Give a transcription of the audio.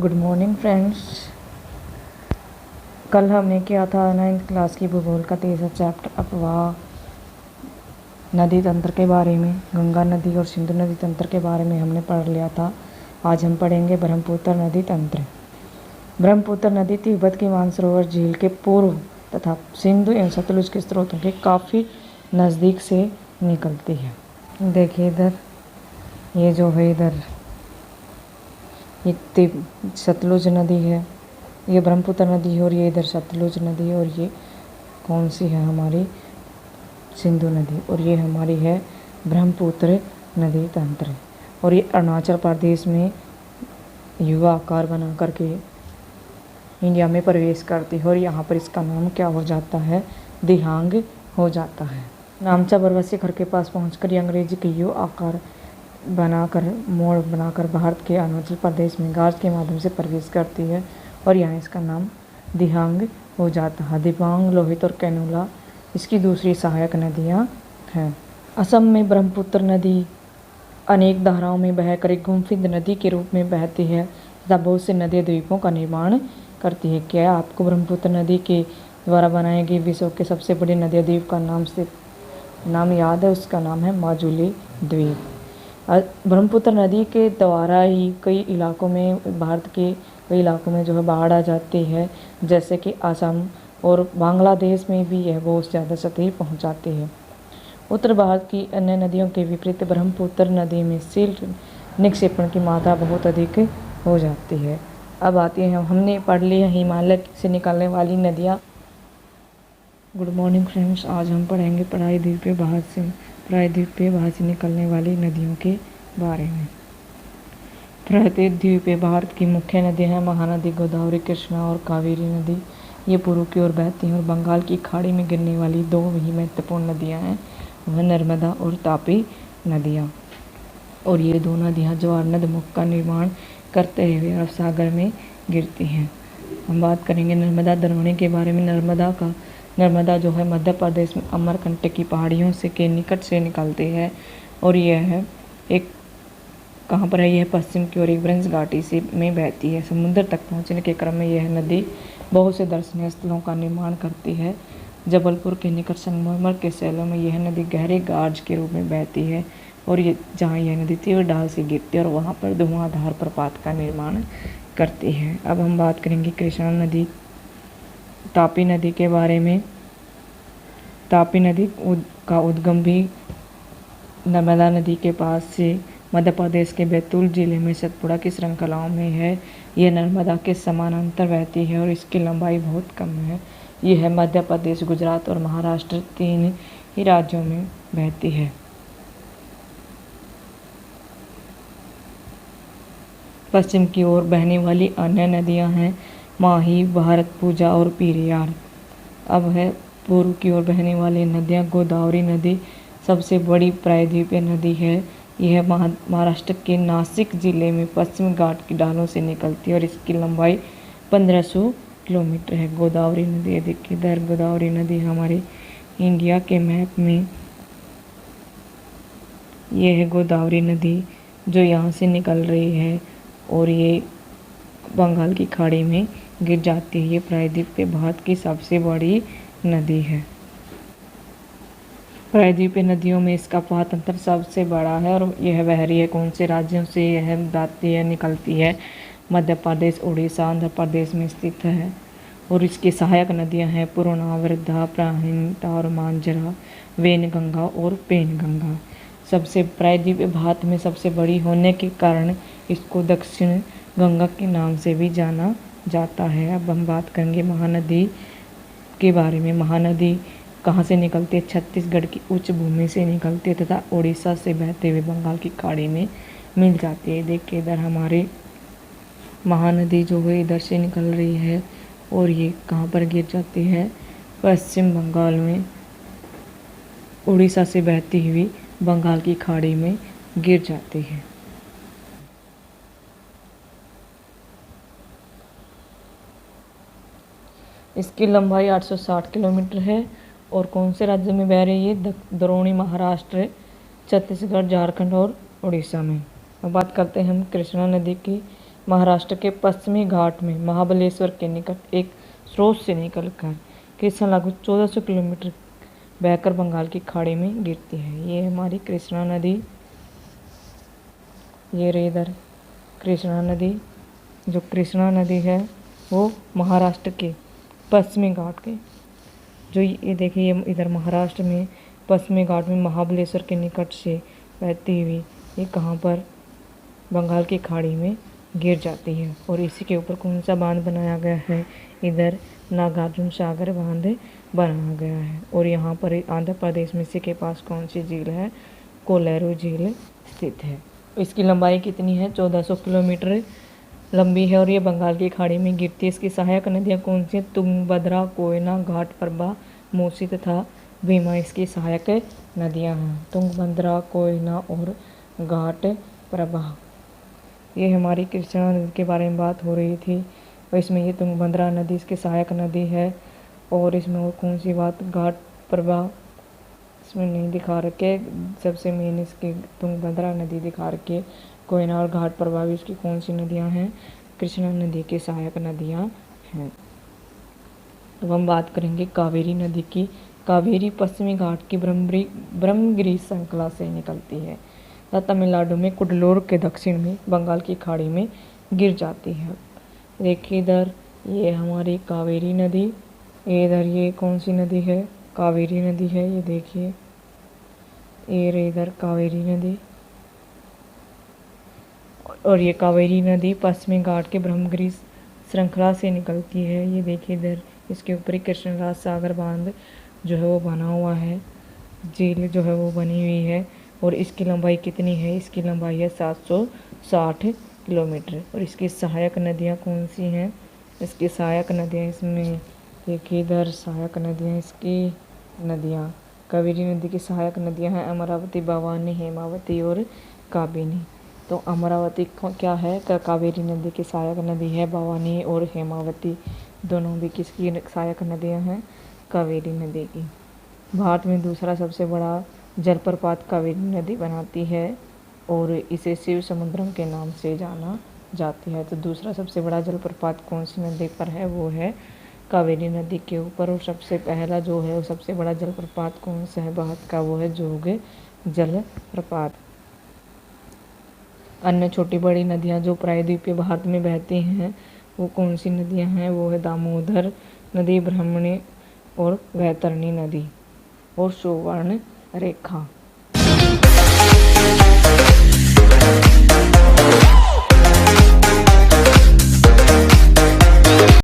Good morning friends. कल हमने किया था 9th क्लास की भूगोल का तीसरा चैप्टर अपवाह नदी तंत्र के बारे में। गंगा नदी और सिंधु नदी तंत्र के बारे में हमने पढ़ लिया था। आज हम पढ़ेंगे ब्रह्मपुत्र नदी तंत्र। ब्रह्मपुत्र नदी तिब्बत की मानसरोवर झील के पूर्व तथा सिंधु एवं सतलुज के स्रोतों के काफ़ी नज़दीक से निकलती है। देखिए इधर ये जो है, इधर ये सतलुज नदी है, ये ब्रह्मपुत्र नदी है, और ये इधर सतलुज नदी है, और ये कौन सी है हमारी सिंधु नदी, और ये हमारी है ब्रह्मपुत्र नदी तंत्र। और ये अरुणाचल प्रदेश में युवा आकार बना करके इंडिया में प्रवेश करती है, और यहाँ पर इसका नाम क्या हो जाता है, दिहांग हो जाता है। नामचा बरवा शिखर के पास पहुंचकर ये अंग्रेजी के यू आकार मोड़ बनाकर भारत के अरुणाचल प्रदेश में गाज के माध्यम से प्रवेश करती है, और यहाँ इसका नाम दिहांग हो जाता है। दिबांग, लोहित और कैनोला इसकी दूसरी सहायक नदियाँ हैं। असम में ब्रह्मपुत्र नदी अनेक धाराओं में बहकर एक गुम्फित नदी के रूप में बहती है तथा बहुत से नदी द्वीपों का निर्माण करती है। क्या आपको ब्रह्मपुत्र नदी के द्वारा बनाए गए विश्व के सबसे बड़े नदी द्वीप का नाम याद है? उसका नाम है माजुली द्वीप। ब्रह्मपुत्र नदी के द्वारा ही कई इलाकों में, भारत के कई इलाकों में जो है बाढ़ आ जाती है, जैसे कि असम और बांग्लादेश में भी यह बहुत ज़्यादा क्षति पहुंचाती है। उत्तर भारत की अन्य नदियों के विपरीत ब्रह्मपुत्र नदी में सिल्ट निक्षेपण की मात्रा बहुत अधिक हो जाती है। अब आती है, हमने पढ़ लिया हिमालय से निकलने वाली नदियाँ। Good morning friends. आज हम पढ़ेंगे प्रायद्वीप पे बाहर से निकलने वाली नदियों के बारे में। प्रायद्वीप पे भारत की मुख्य नदियाँ हैं महानदी, गोदावरी, कृष्णा और कावेरी नदी। ये पूर्व की ओर बहती हैं, और बंगाल की खाड़ी में गिरने वाली दो ही महत्वपूर्ण नदियाँ हैं, वह नर्मदा और तापी नदियाँ। और ये दो नदियाँ ज्वार नदमुख का निर्माण करते हुए अरब सागर में गिरती हैं। हम बात करेंगे नर्मदा द्रोणी के बारे में। नर्मदा जो है मध्य प्रदेश में अमरकंटक की पहाड़ियों के निकट से निकलती है, और यह है एक कहाँ पर है, यह पश्चिम की ओर एक ब्रज घाटी से में बहती है। समुद्र तक पहुँचने के क्रम में यह नदी बहुत से दर्शनीय स्थलों का निर्माण करती है। जबलपुर के निकट संगमरमर के शैलों में यह नदी गहरे गार्ज के रूप में बहती है, और ये जहाँ यह नदी तीव्र ढाल से गिरती है और वहाँ पर धुआंधार प्रपात का निर्माण करती है। अब हम बात करेंगे कृष्णा नदी, तापी नदी के बारे में। तापी नदी का उद्गम भी नर्मदा नदी के पास से मध्य प्रदेश के बैतूल जिले में सतपुड़ा की श्रृंखलाओं में है। यह नर्मदा के समानांतर बहती है और इसकी लंबाई बहुत कम है। यह मध्य प्रदेश, गुजरात और महाराष्ट्र तीन ही राज्यों में बहती है। पश्चिम की ओर बहने वाली अन्य नदियां हैं माही, भारतपुजा और पेरियार। अब है पूर्व की ओर बहने वाली नदियां। गोदावरी नदी सबसे बड़ी प्रायद्वीपीय नदी है। यह महाराष्ट्र के नासिक जिले में पश्चिम घाट की ढालों से निकलती है, और इसकी लंबाई 1500 किलोमीटर है। गोदावरी नदी, देखिए इधर गोदावरी नदी हमारे इंडिया के मैप में यह है गोदावरी नदी जो यहाँ से निकल रही है, और ये बंगाल की खाड़ी में गिर जाती है। ये प्रायद्वीप पे भारत की सबसे बड़ी नदी है। प्रायद्वीपीय नदियों में इसका पातंत्र सबसे बड़ा है, और यह बह रही है कौन से राज्यों से यह बहती है, निकलती है? मध्य प्रदेश, उड़ीसा, आंध्र प्रदेश में स्थित है। और इसकी सहायक नदियां हैं पूर्णा, वृद्धा, प्राणहिता और मांजरा, वेनगंगा और पेनगंगा। सबसे प्रायद्वीपीय भारत में सबसे बड़ी होने के कारण इसको दक्षिण गंगा के नाम से भी जाना जाता है। अब हम बात करेंगे महानदी के बारे में। महानदी कहाँ से निकलती है? छत्तीसगढ़ की उच्च भूमि से निकलती है तथा उड़ीसा से बहते हुए बंगाल की खाड़ी में मिल जाती है। देखिए इधर हमारे महानदी जो है इधर से निकल रही है, और ये कहाँ पर गिर जाती है? पश्चिम बंगाल में उड़ीसा से बहती हुई बंगाल की खाड़ी में गिर जाती है। इसकी लंबाई 860 किलोमीटर है, और कौन से राज्य में बह रही है? द्रोणी महाराष्ट्र, छत्तीसगढ़, झारखंड और उड़ीसा में। अब बात करते हैं हम कृष्णा नदी की। महाराष्ट्र के पश्चिमी घाट में महाबलेश्वर के निकट एक स्रोत से निकलकर कृष्णा लगभग 1400 किलोमीटर बहकर बंगाल की खाड़ी में गिरती है। ये हमारी कृष्णा नदी, ये रही इधर कृष्णा नदी। जो कृष्णा नदी है वो महाराष्ट्र के पश्चिमी घाट के, जो ये देखिए इधर महाराष्ट्र में पश्चिमी घाट में महाबलेश्वर के निकट से बहती हुई ये कहाँ पर बंगाल की खाड़ी में गिर जाती है। और इसी के ऊपर कौन सा बांध बनाया गया है, इधर नागार्जुन सागर बांध बनाया गया है। और यहाँ पर आंध्र प्रदेश में इसी के पास कौन सी झील है, कोलेरू झील स्थित है। इसकी लंबाई कितनी है, 1400 किलोमीटर लंबी है और ये बंगाल की खाड़ी में गिरती है। इसकी सहायक नदियाँ कौन सी हैं, तुंगभद्रा, कोयना, घाटप्रभा, मूसी तथा भीमा इसकी सहायक नदियाँ हैं। तुंगभद्रा, कोयना और घाटप्रभा। ये हमारी कृष्णा नदी के बारे में बात हो रही थी और इसमें ये तुंगभद्रा नदी इसकी सहायक नदी है। और इसमें और कौन सी बात, घाटप्रभा इसमें नहीं दिखा रखे, सबसे मेन इसकी तुंगभद्रा नदी दिखा रखी है। कोयना और घाटप्रभा भी इसकी कौन सी नदियाँ हैं, कृष्णा नदी की सहायक नदियाँ हैं। अब हम बात करेंगे कावेरी नदी की। कावेरी पश्चिमी घाट की ब्रह्मगिरी श्रृंखला से निकलती है तथा तमिलनाडु में कुडलोर के दक्षिण में बंगाल की खाड़ी में गिर जाती है। देखिए इधर ये हमारी कावेरी नदी, इधर ये कौन सी नदी है, कावेरी नदी है। ये देखिए ये इधर कावेरी नदी, और ये कावेरी नदी पश्चिमी घाट के ब्रह्मगिरी श्रृंखला से निकलती है। ये देखिए इधर इसके ऊपर ही कृष्णराज सागर बांध जो है वो बना हुआ है, झील जो है वो बनी हुई है। और इसकी लंबाई कितनी है, इसकी लंबाई है 760 किलोमीटर। और इसकी सहायक नदियाँ कौन सी हैं, इसकी सहायक नदियाँ इसमें देखिए इधर सहायक नदियाँ, इसकी नदियाँ कावेरी नदी की सहायक नदियाँ हैं अमरावती, भवानी, हेमावती और काबिनी। तो अमरावती क्या है, कावेरी नदी की सहायक नदी है। भवानी और हेमावती दोनों भी किसकी सहायक नदियाँ हैं, कावेरी नदी की। भारत में दूसरा सबसे बड़ा जलप्रपात कावेरी नदी बनाती है और इसे शिव समुद्रम के नाम से जाना जाती है। तो दूसरा सबसे बड़ा जलप्रपात कौन सी नदी पर है, वो है कावेरी नदी के ऊपर। और सबसे पहला जो है वो सबसे बड़ा जलप्रपात कौन सा है भारत का, वो है जोग जलप्रपात। अन्य छोटी बड़ी नदियाँ जो प्रायद्वीपीय भारत में बहती हैं वो कौन सी नदियाँ हैं, वो है दामोदर नदी, ब्रह्मणी और वैतरणी नदी और सुवर्ण रेखा।